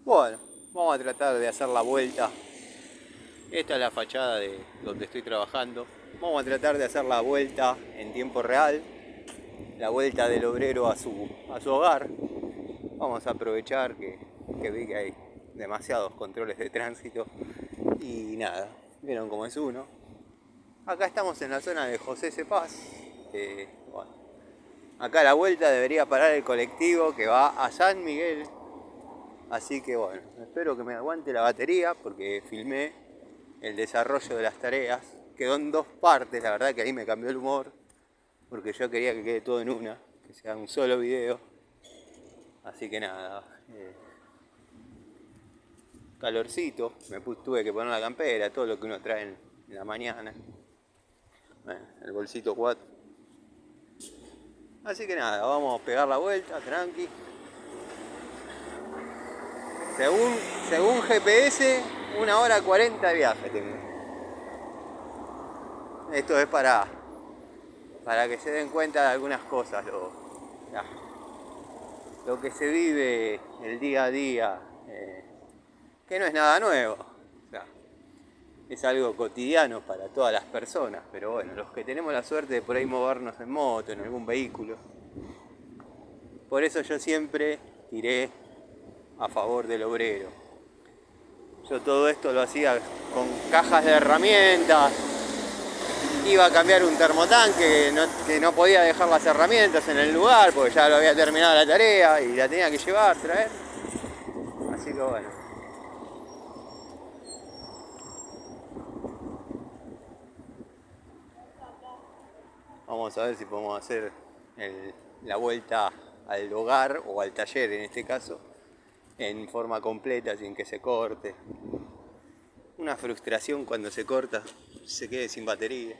Bueno, vamos a tratar de hacer la vuelta. Esta es la fachada de donde estoy trabajando. Vamos a tratar de hacer la vuelta en tiempo real, la vuelta del obrero a su hogar. Vamos a aprovechar que vi que hay demasiados controles de tránsito y nada, vieron cómo es uno. Acá estamos en la zona de José Cepaz. Bueno, acá a la vuelta debería parar el colectivo que va a San Miguel. Así que bueno, espero que me aguante la batería porque filmé el desarrollo de las tareas. Quedó en dos partes, la verdad que ahí me cambió el humor, porque yo quería que quede todo en una, que sea un solo video. Así que nada, calorcito, tuve que poner la campera, todo lo que uno trae en la mañana. Bueno, el bolsito 4. Así que nada, vamos a pegar la vuelta, tranqui. Según GPS, 1 hora 40 de viaje tengo. Esto es para que se den cuenta de algunas cosas, lo que se vive el día a día, que no es nada nuevo. O sea, es algo cotidiano para todas las personas, pero bueno, los que tenemos la suerte de por ahí movernos en moto, en algún vehículo. Por eso yo siempre tiré a favor del obrero. Yo todo esto lo hacía con cajas de herramientas. Iba a cambiar un termotanque que no podía dejar las herramientas en el lugar porque ya lo había terminado la tarea y la tenía que llevar, traer. Así que bueno. Vamos a ver si podemos hacer la vuelta al hogar o al taller en este caso en forma completa sin que se corte. Una frustración cuando se corta, se quede sin batería.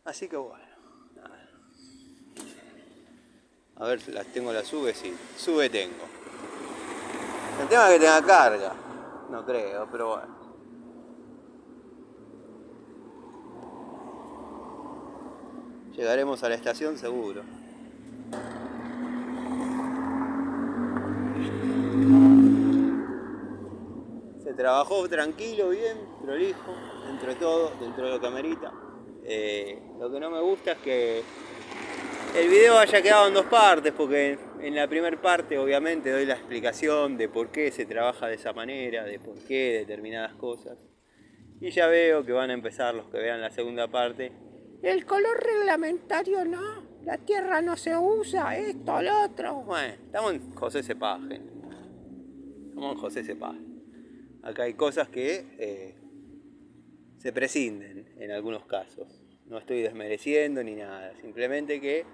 Así que bueno, nada. A ver si las tengo, las sube, sí. Sube tengo. El tema es que tenga carga. No creo, pero bueno. Llegaremos a la estación seguro. Se trabajó tranquilo, bien, prolijo, dentro de todo, dentro de lo que amerita. Lo que no me gusta es que el video haya quedado en dos partes, porque en la primera parte obviamente doy la explicación de por qué se trabaja de esa manera, de por qué determinadas cosas. Y ya veo que van a empezar los que vean la segunda parte. El color reglamentario no, la tierra no se usa, esto, lo otro. Bueno, estamos en José Cepaz, gente. Estamos en José Cepaz. Acá hay cosas que se prescinden en algunos casos. No estoy desmereciendo ni nada, simplemente que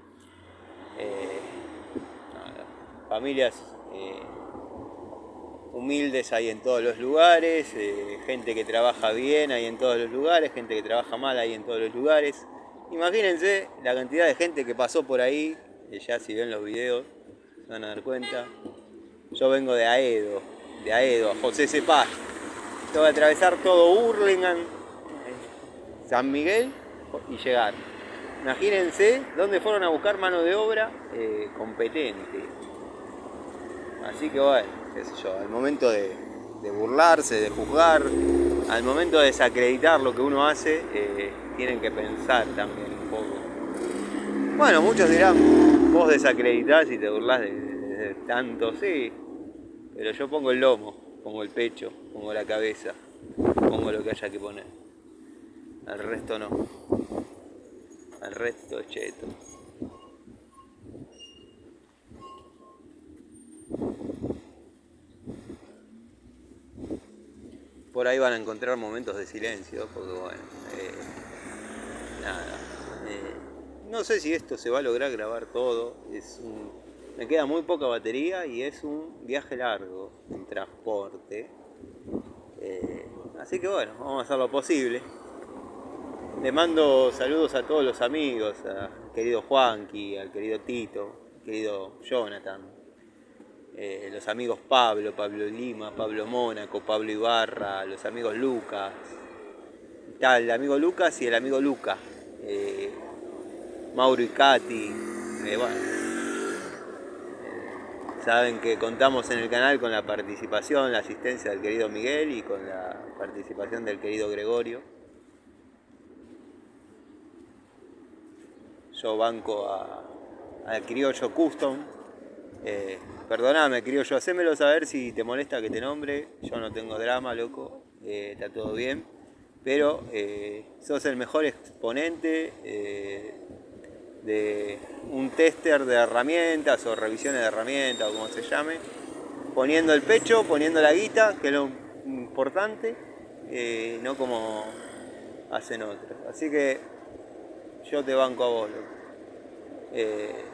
familias humildes hay en todos los lugares, gente que trabaja bien hay en todos los lugares, gente que trabaja mal hay en todos los lugares. Imagínense la cantidad de gente que pasó por ahí, ya si ven los videos se van a dar cuenta. Yo vengo de Aedo, a José Cepaz. Tengo que atravesar todo Hurlingham, San Miguel y llegar. Imagínense dónde fueron a buscar mano de obra competente. Así que bueno, qué sé yo, al momento de burlarse, de juzgar, al momento de desacreditar lo que uno hace, tienen que pensar también un poco. Bueno, muchos dirán, vos desacreditás y te burlás de tanto, sí, pero yo pongo el lomo, pongo el pecho, pongo la cabeza, pongo lo que haya que poner. Al resto no. Al resto cheto. Por ahí van a encontrar momentos de silencio, porque bueno, nada. No sé si esto se va a lograr grabar todo. Me queda muy poca batería y es un viaje largo en transporte. Así que bueno, vamos a hacer lo posible. Le mando saludos a todos los amigos, al querido Juanqui, al querido Tito, al querido Jonathan, los amigos Pablo Lima, Pablo Mónaco, Pablo Ibarra, los amigos Lucas, el amigo Lucas y el amigo Luca, Mauro y Katy, bueno, Saben que contamos en el canal con la participación, la asistencia del querido Miguel y con la participación del querido Gregorio. Yo banco al criollo Custom. Perdoname, criollo, hacémelo saber si te molesta que te nombre. Yo no tengo drama, loco. Está todo bien. Pero sos el mejor exponente de un tester de herramientas o revisiones de herramientas o como se llame. Poniendo el pecho, poniendo la guita, que es lo importante, no como hacen otros. Así que yo te banco a vos, loco.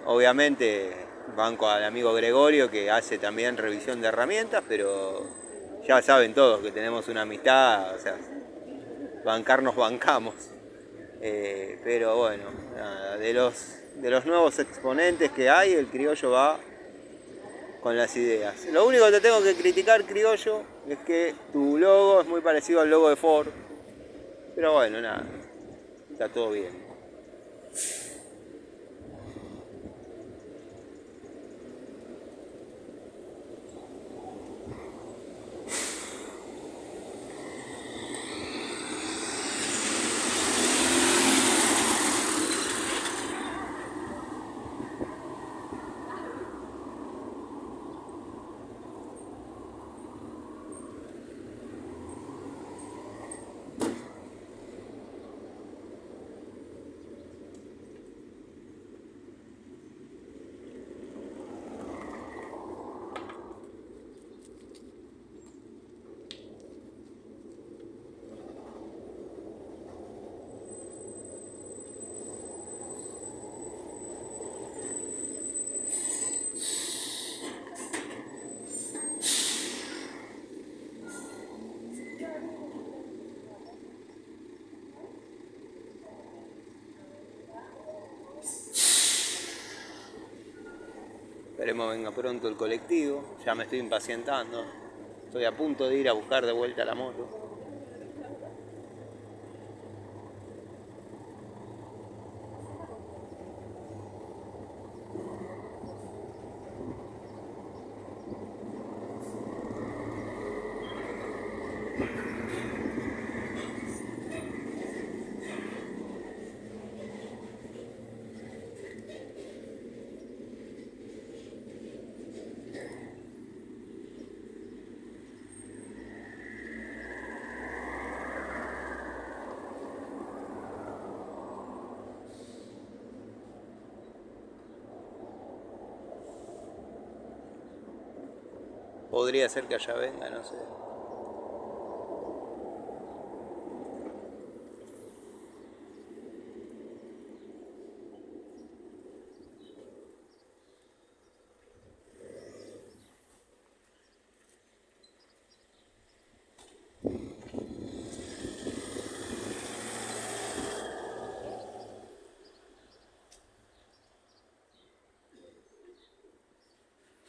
Obviamente banco al amigo Gregorio que hace también revisión de herramientas, pero ya saben todos que tenemos una amistad, o sea, bancarnos bancamos. Pero bueno, nada, de los nuevos exponentes que hay, el criollo va con las ideas. Lo único que te tengo que criticar, criollo, es que tu logo es muy parecido al logo de Ford. Pero bueno, nada, está todo bien. Esperemos venga pronto el colectivo, ya me estoy impacientando. Estoy a punto de ir a buscar de vuelta la moto. Podría ser que allá venga, no sé.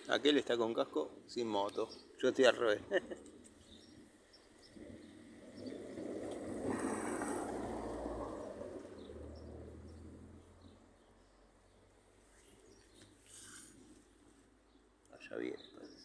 Aquel está con casco sin moto. Yo estoy al revés. Allá viene, parece.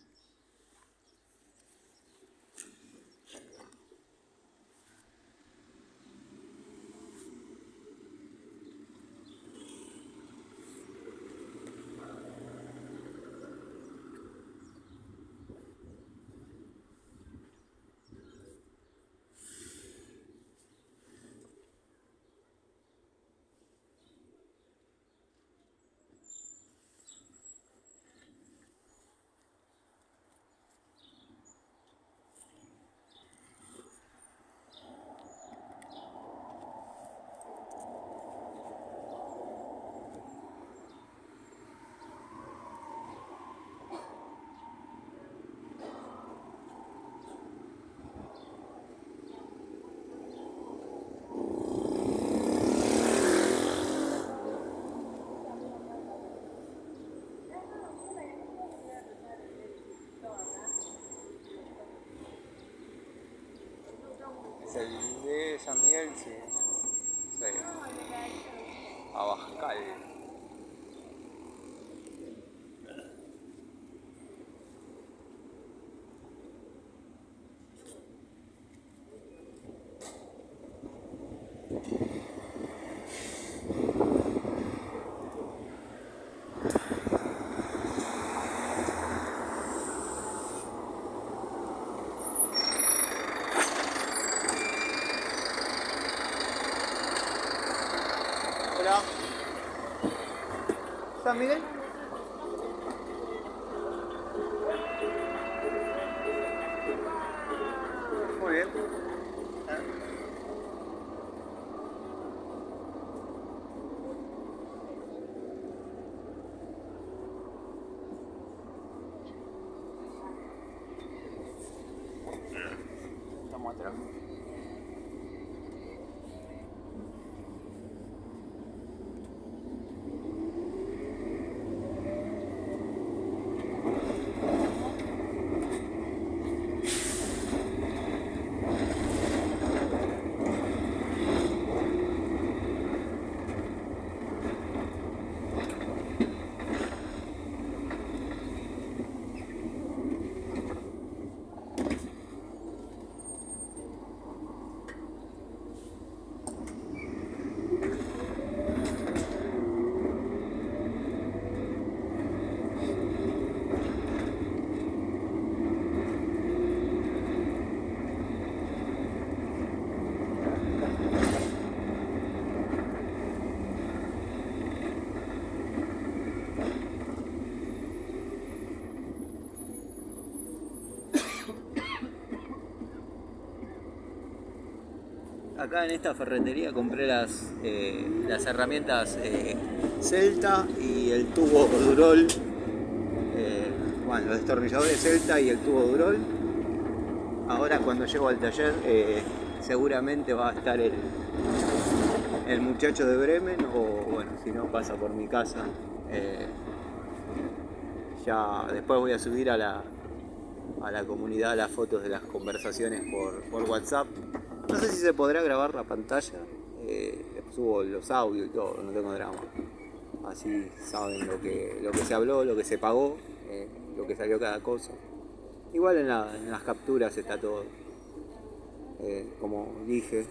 Es el de San Miguel, sí. Sí. Abascal. Juan Miguel? Muy bien. Estamos atrás. Acá en esta ferretería compré las herramientas Celta y el tubo Durol. Bueno, los destornilladores Celta y el tubo Durol. Ahora cuando llego al taller seguramente va a estar el muchacho de Bremen, o bueno, si no pasa por mi casa. Ya después voy a subir a la comunidad las fotos de las conversaciones por WhatsApp. No sé si se podrá grabar la pantalla, subo los audios y todo, no tengo drama. Así saben lo que se habló, lo que se pagó, lo que salió cada cosa. Igual en las capturas está todo. Como dije,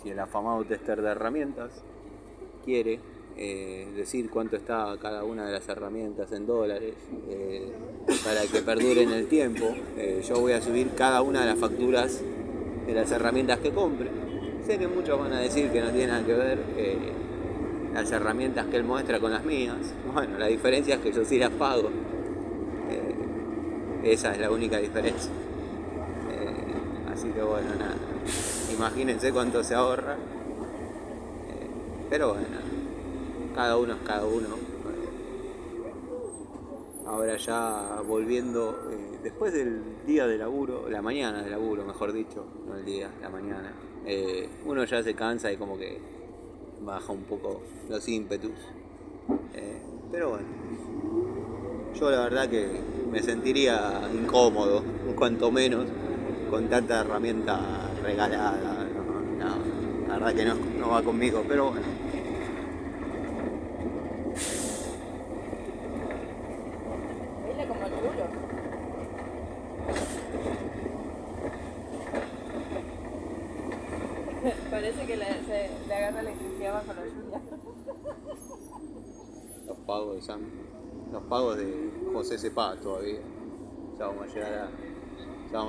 si el afamado tester de herramientas quiere decir cuánto está cada una de las herramientas en dólares para que perdure en el tiempo, yo voy a subir cada una de las facturas de las herramientas que compre. Sé que muchos van a decir que no tiene nada que ver las herramientas que él muestra con las mías. Bueno, la diferencia es que yo sí las pago. Esa es la única diferencia. Así que bueno, nada. Imagínense cuánto se ahorra. Pero bueno, cada uno es cada uno. Ahora ya volviendo, después del día de laburo, la mañana de laburo mejor dicho, no el día, la mañana, uno ya se cansa y como que baja un poco los ímpetus. Pero bueno, yo la verdad que me sentiría incómodo, cuanto menos, con tanta herramienta regalada. No, la verdad que no va conmigo, pero bueno. Parece que le agarra la electricidad bajo la lluvia. Los pagos de José Cepaz todavía. Ya vamos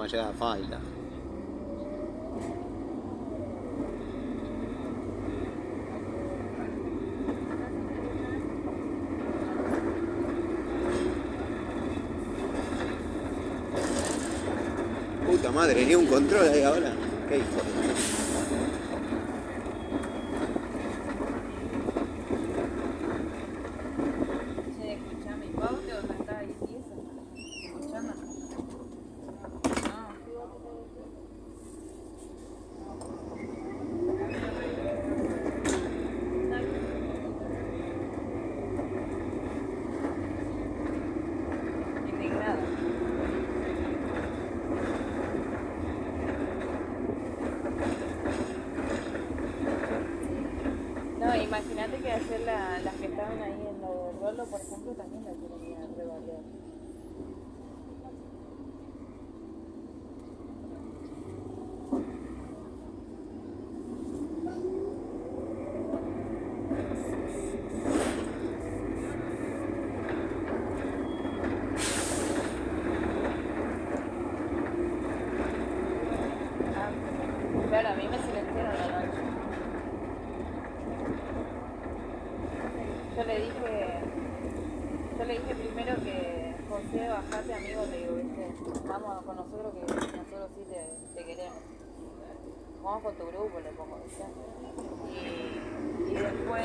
a llegar a falta. Puta madre, ni un control ahí ahora. ¿Qué hijo de... primero que José, bajate amigo, le digo, viste, vamos con nosotros que nosotros sí te queremos. Vamos con tu grupo, le pongo, ¿viste? Y después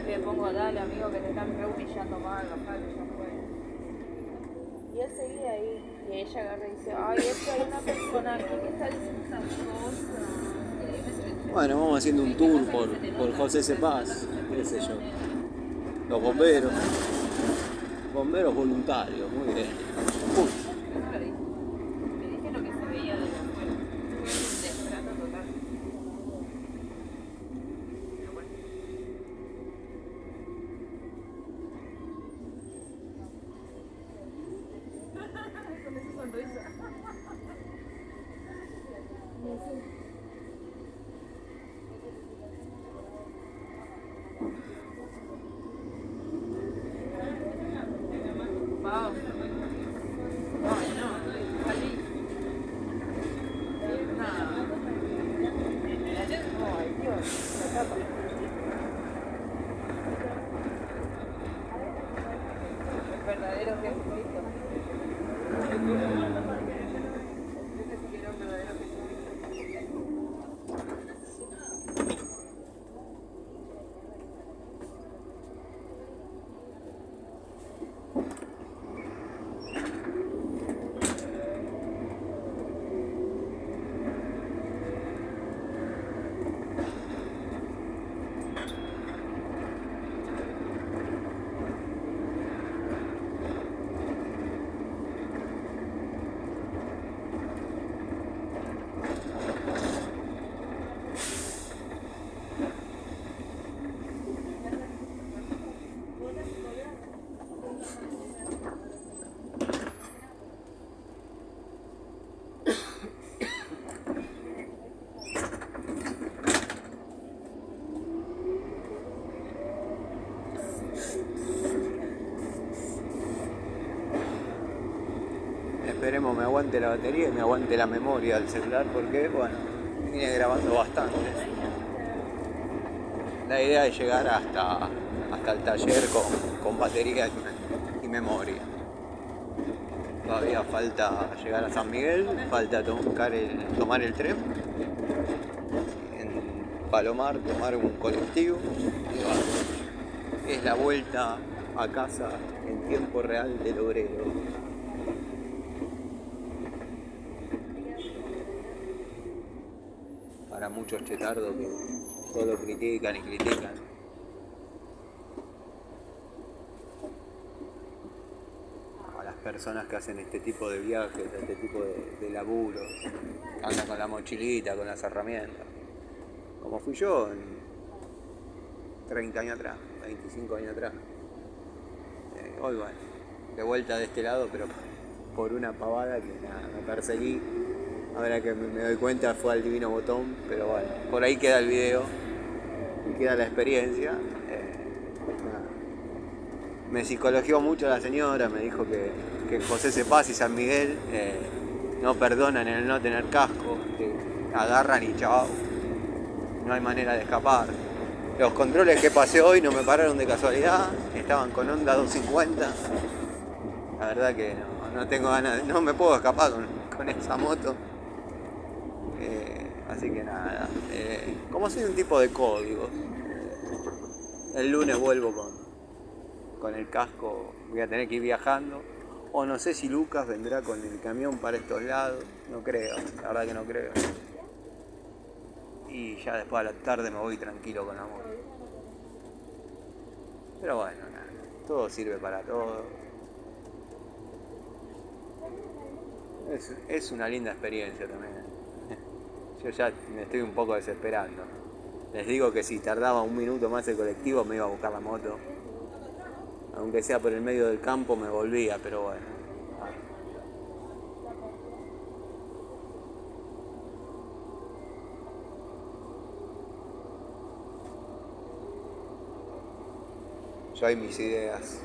le pongo, dale amigo, que te están re humillando mal, bajate, ya fue. Y él seguía ahí, y ella agarra y dice, ay, es que hay una persona aquí que está diciendo esas cosas. Bueno, vamos haciendo un tour por José C. Paz, qué sé yo. Los bomberos. Bomberos voluntarios, muy bien. Le dije lo que se veía desde afuera. Destrato total. Pero bueno. Con esa sonrisa. Wow. Ay, no, salí. Ay, Dios, la tapa. El verdadero Jesucristo. Ese sí que era un verdadero Jesucristo. Esperemos me aguante la batería y me aguante la memoria del celular porque, bueno, viene grabando bastante. La idea es llegar hasta el taller con batería y memoria. Todavía falta llegar a San Miguel, falta tomar el tren, en Palomar tomar un colectivo y bueno, es la vuelta a casa en tiempo real del obrero. Para muchos chetardos que solo critican y critican. A las personas que hacen este tipo de viajes, este tipo de laburo, andan con la mochilita, con las herramientas. Como fui yo en 30 años atrás, 25 años atrás. Hoy bueno, de vuelta de este lado, pero por una pavada que nada, me perseguí. Ahora que me doy cuenta fue al divino botón, pero bueno, por ahí queda el video y queda la experiencia. Me psicologió mucho la señora, me dijo que José C. Paz y San Miguel no perdonan el no tener casco, que agarran y chao, no hay manera de escapar. Los controles que pasé hoy no me pararon de casualidad, estaban con Honda 250, la verdad que no tengo ganas, no me puedo escapar con esa moto. Así que nada, como soy un tipo de códigos, el lunes vuelvo con el casco, voy a tener que ir viajando, o no sé si Lucas vendrá con el camión para estos lados, no creo, la verdad que no creo. Y ya después a la tarde me voy tranquilo con amor. Pero bueno, nada, todo sirve para todo. Es una linda experiencia también. Yo ya me estoy un poco desesperando. Les digo que si tardaba un minuto más el colectivo me iba a buscar la moto. Aunque sea por el medio del campo me volvía, pero bueno. Yo hay mis ideas.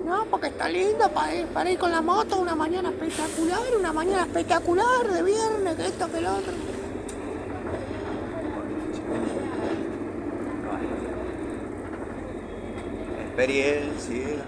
No, porque está lindo para ir con la moto, una mañana espectacular de viernes, que esto, que el otro. Experiencia.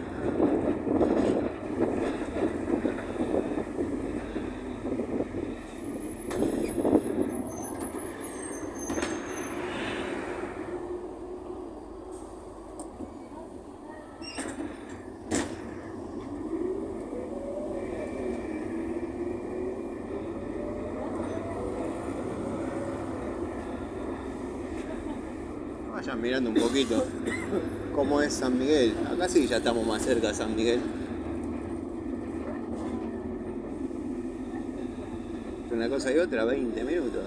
Vayan mirando un poquito cómo es San Miguel. Acá sí ya estamos más cerca de San Miguel. Una cosa y otra, 20 minutos.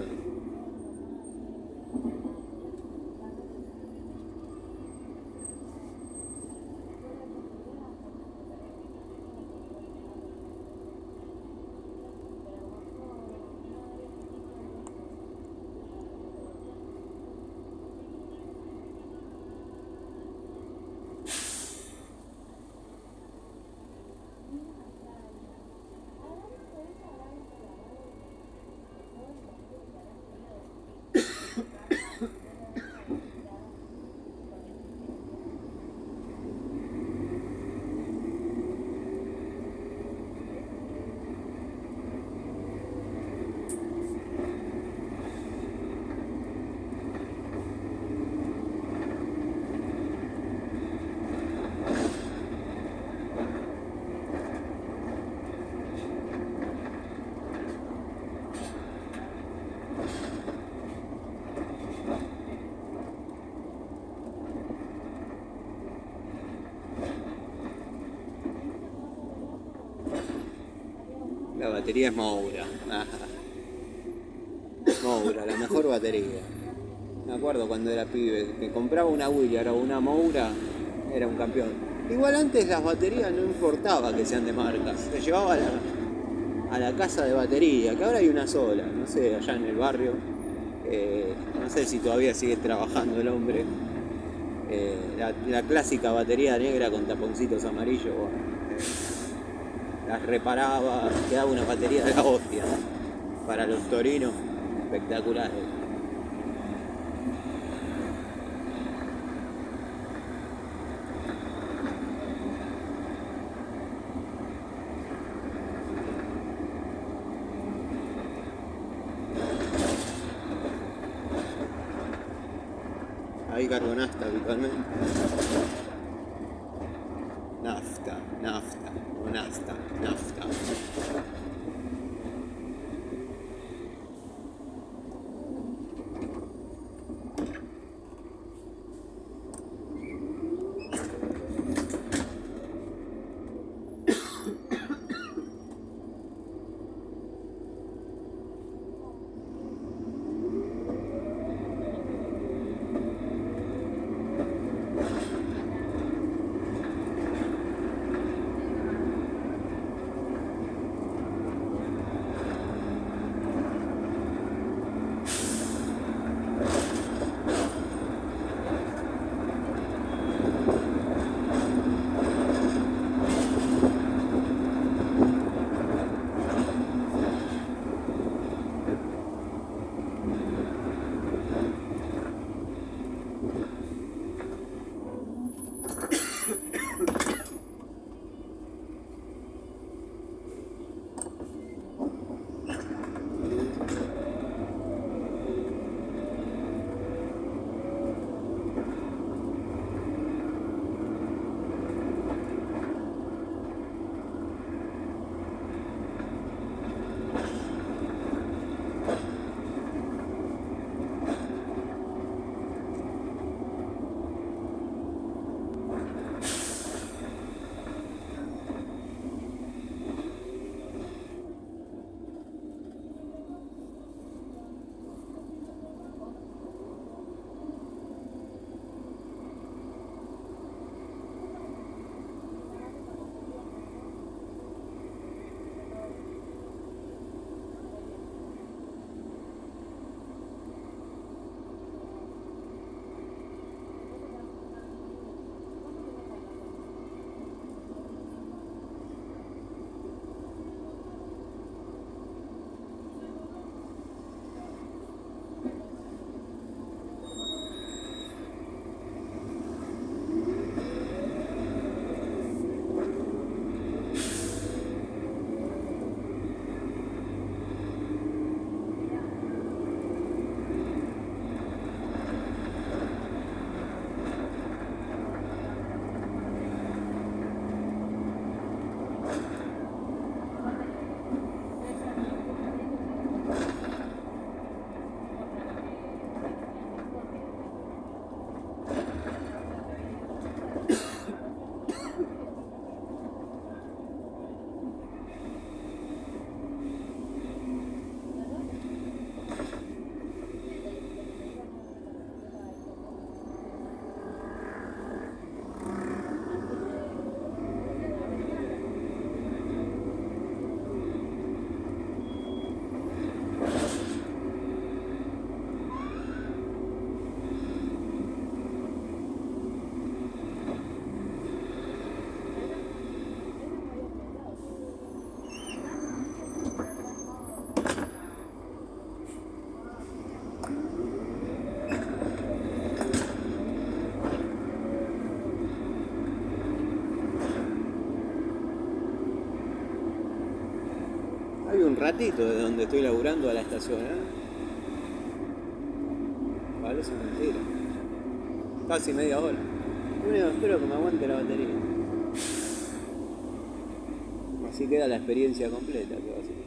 La batería es Moura. Moura, la mejor batería. Me acuerdo cuando era pibe, que compraba una Willard o una Moura, era un campeón. Igual antes las baterías no importaba que sean de marcas, se llevaba a la casa de batería, que ahora hay una sola, no sé, allá en el barrio. No sé si todavía sigue trabajando el hombre. La clásica batería negra con taponcitos amarillos, bueno, las reparaba, quedaba una batería de la hostia para los torinos espectaculares. Ahí cargo nafta habitualmente. Nafta, o nafta. un ratito de donde estoy laburando a la estación, ¿eh? Parece mentira. Casi media hora. Lo único que espero es que me aguante la batería. Así queda la experiencia completa, que va a ser.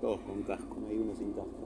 Todos con casco, no hay uno sin casco.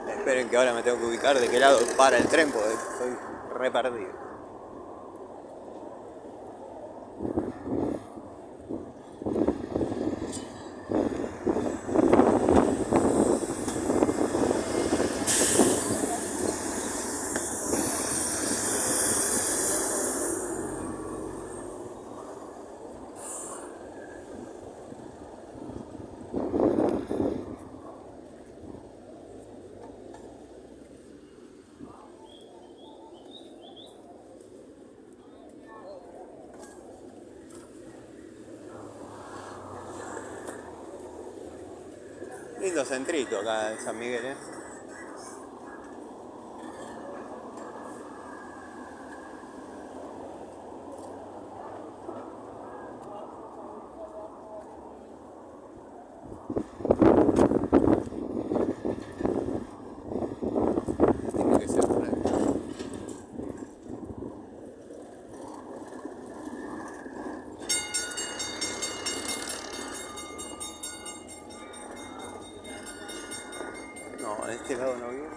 Esperen que ahora me tengo que ubicar de qué lado para el tren, porque estoy re perdido. Lindo centrito acá en San Miguel, ¿eh? Tiene que ser por ahí. No, de este lado no viene.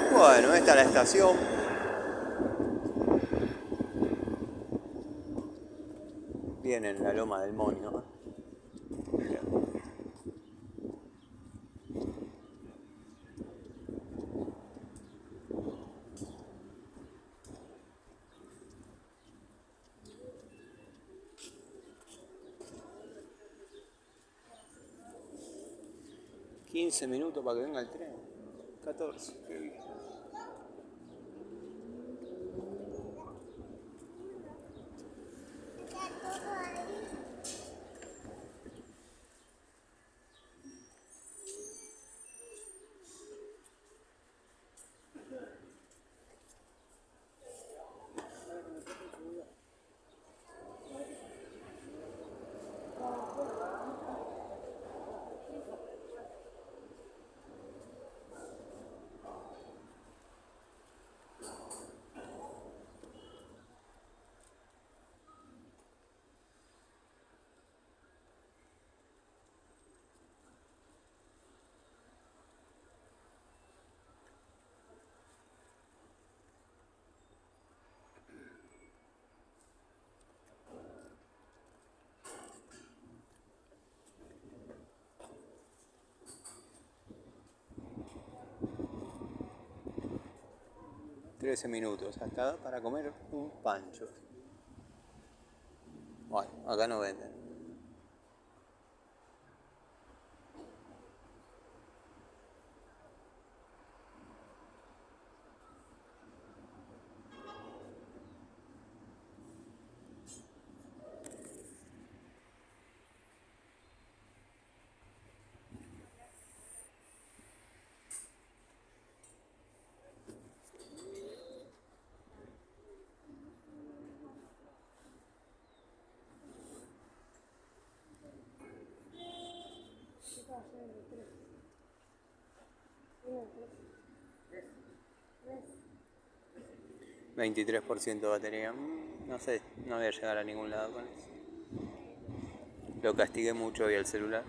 Bueno, esta es la estación. Viene en la loma del Moño. Mirá. $15 minutos para que venga el tren. 14, qué bien. 13 minutos. Hasta para comer un pancho. Bueno, acá no venden. $23% de batería. No sé, no voy a llegar a ningún lado con eso. Lo castigué mucho hoy al celular.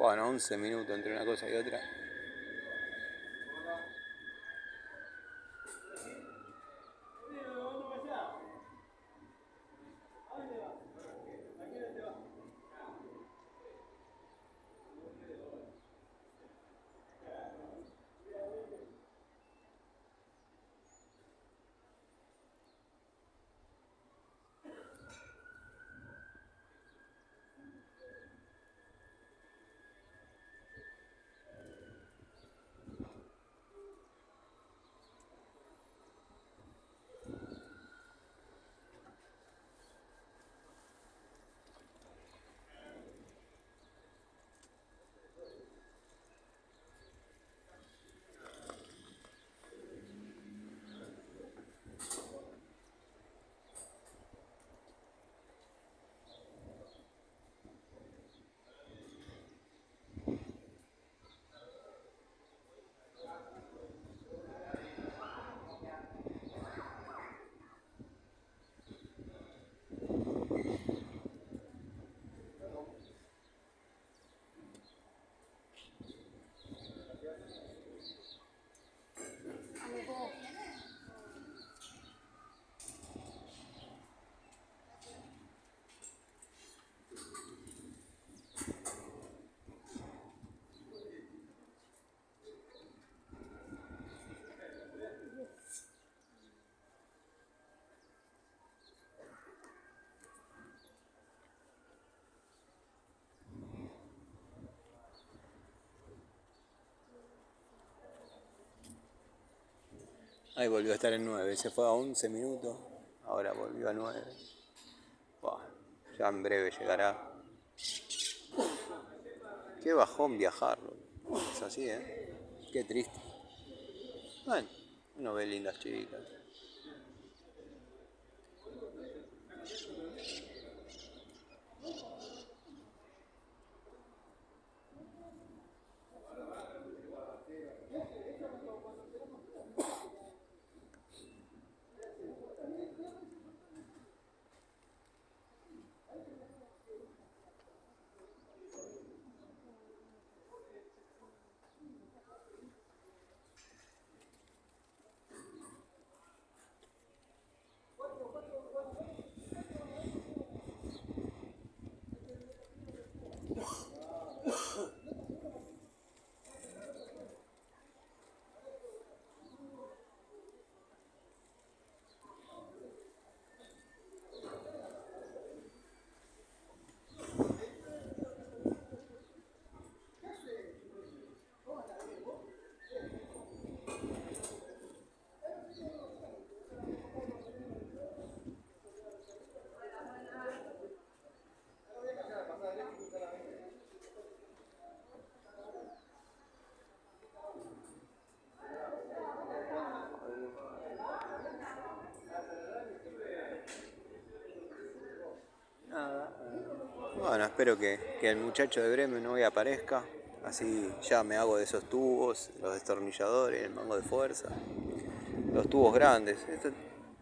Bueno, 11 minutos entre una cosa y otra. Ahí volvió a estar en 9, se fue a 11 minutos, ahora volvió a 9. Buah, ya en breve llegará. Qué bajón viajarlo. Es así, Qué triste. Bueno, uno ve lindas chicas. espero que el muchacho de Bremen hoy aparezca. Así ya me hago de esos tubos, los destornilladores, el mango de fuerza, los tubos grandes. Esto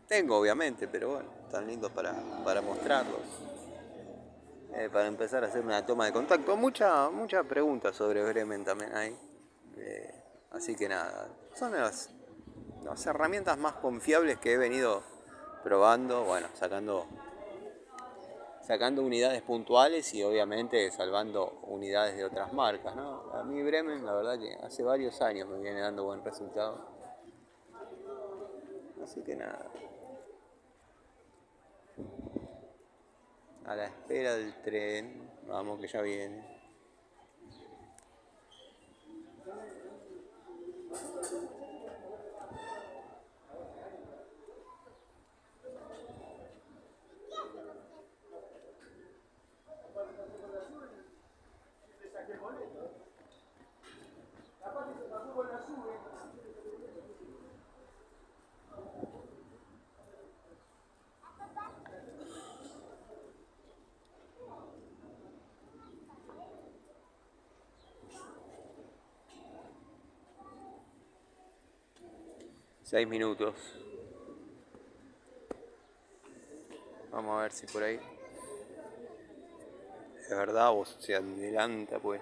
tengo obviamente, pero bueno, están lindos para mostrarlos. Para empezar a hacer una toma de contacto. Muchas preguntas sobre Bremen también hay. Así que nada, son las herramientas más confiables que he venido probando, bueno, sacando unidades puntuales y obviamente salvando unidades de otras marcas, ¿no? A mí Bremen, la verdad que hace varios años me viene dando buen resultado. Así que nada, a la espera del tren, vamos que ya viene. Seis minutos. Vamos a ver si por ahí es verdad o se adelanta pues.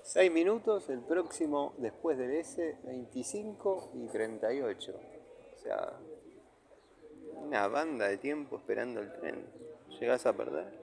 6 minutos, el próximo después del S, 25 y 38. O sea, una banda de tiempo esperando el tren. ¿Llegás a perder?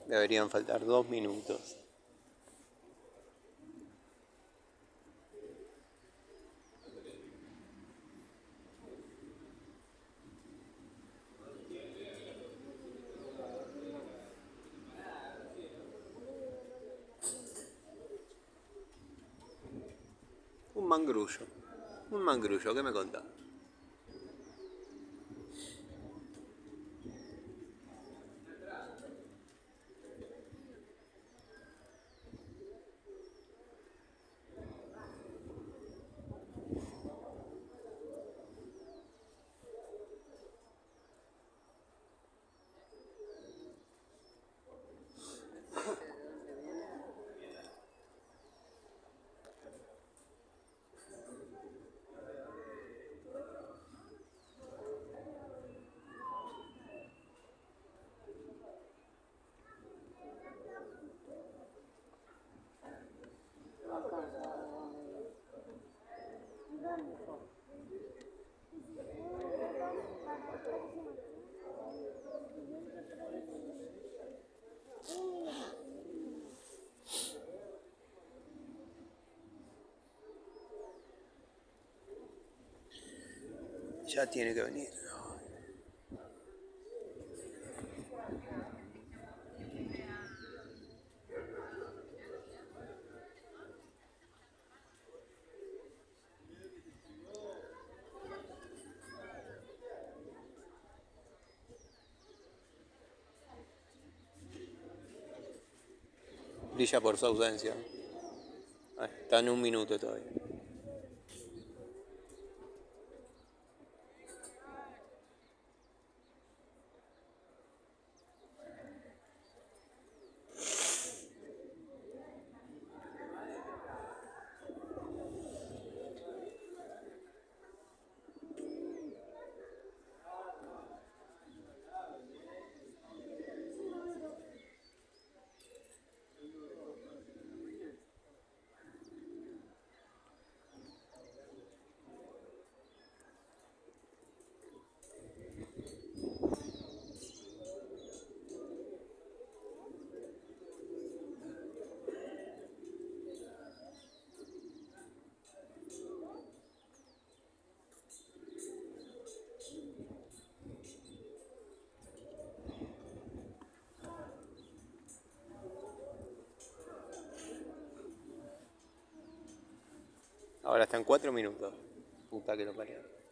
Deberían faltar 2 minutos. Un mangrullo. Un mangrullo, ¿qué me contás? Ya tiene que venir. Brilla por su ausencia. Está en 1 minuto todavía. Ahora están 4 minutos. Puta que lo parió.